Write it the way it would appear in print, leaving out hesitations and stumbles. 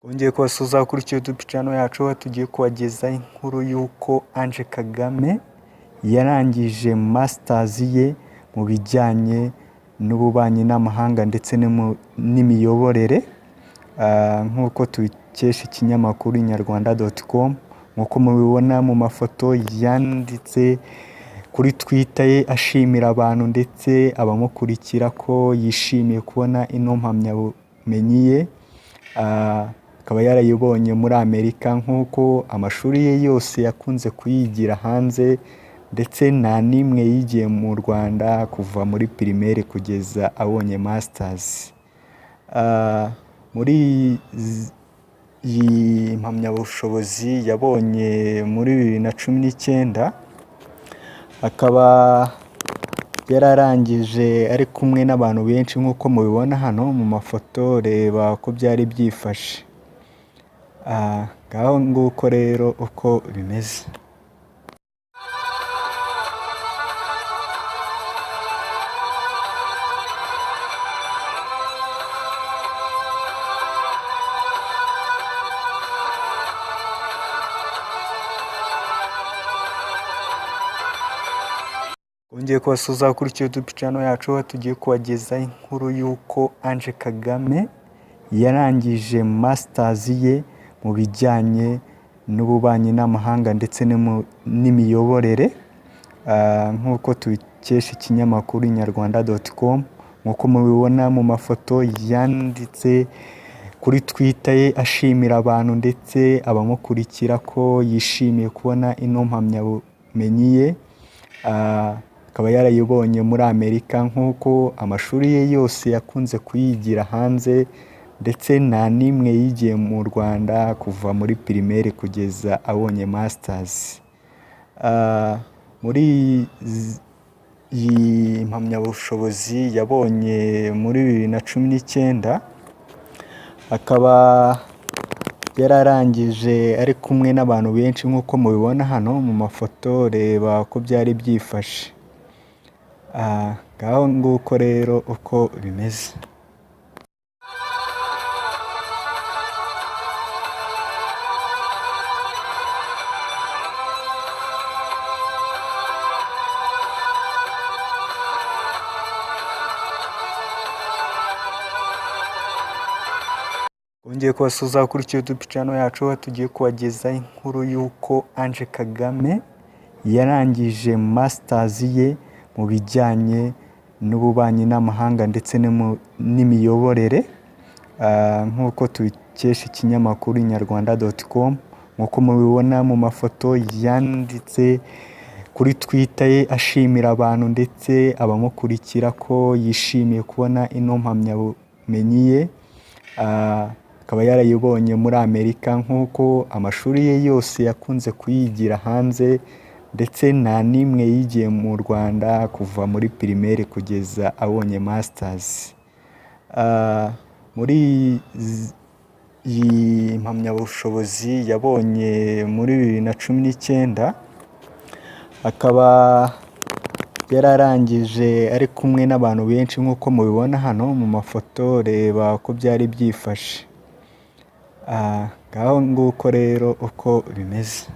Twongeye kubasuhuza kuri YouTube channel yacu, aho tugiye kubagezaho inkuru y'uko Ange Kagame yarangije masters ye mu bijyanye n'ububanyi n'amahanga ndetse n'imiyoborere, nk'uko tubikesha ikinyamakuru inyarwanda.com. nk'uko mubibona mu mafoto yanditse kuri Twitter ye ashimira abantu ndetse abamukurikira ko yishimiye kubona ino mpamyabumenyi ye. Akaba yarayibonye muri Amerika, nk'uko amashuri ye yose yakunze kuyigira hanze ndetse nta n'imwe yigiye mu Rwanda kuva muri primaire kugeza abonye masters. Muri iyi mpamyabushobozi yabonye muri 2019, akaba yararangije ari kumwe n'abantu benshi nk'uko mubibona hano mu mafoto. Reba ko byari byifashe. Ngaho nguko rero uko bimeze. Twongeye kubasuhuza kuri YouTube channel yacu, aho tugiye kubagezaho inkuru y'uko Ange Kagame yarangije masters ye mu bijyanye n'ububanyi n'amahanga ndetse n'imiyoborere, nk'uko tubikesha ikinyamakuru inyarwanda.com. nk'uko mubibona mu mafoto yanditse kuri Twitter ye ashimira abantu ndetse abamukurikira ko yishimiye kubona ino mpamyabumenyi ye. Akaba yarayibonye muri Amerika, nk'uko amashuri ye yose yakunze kuyigira hanze ndetse nta n'imwe yigiye mu Rwanda kuva muri primaire kugeza abonye masters. Muri iyi mpamyabushobozi yabonye muri 2019, akaba yararangije ari kumwe n'abantu benshi nk'uko mubibona hano mu mafoto. Reba ko byari byifashe. Ngaho nguko rero uko bimeze. Twongeye kubasuhuza kuri YouTube channel yacu, aho tugiye kubagezaho inkuru y'uko Ange Kagame yarangije masters ye mu bijyanye n'ububanyi n'amahanga ndetse n'imiyoborere, nk'uko tubikesha ikinyamakuru inyarwanda.com. nk'uko mubibona mu mafoto yanditse kuri Twitter ye ashimira abantu ndetse abamukurikira ko yishimiye kubona ino mpamyabumenyi ye. Akaba yarayibonye muri Amerika, nk'uko amashuri ye yose yakunze kuyigira hanze ndetse nta n'imwe yigiye mu Rwanda kuva muri primaire kugeza abonye masters. Muri iyi mpamyabushobozi yabonye muri 2019, akaba yararangije ari kumwe n'abantu benshi nk'uko mubibona hano mu mafoto. Reba ko byari byifashe. Ngaho nguko rero uko bimeze.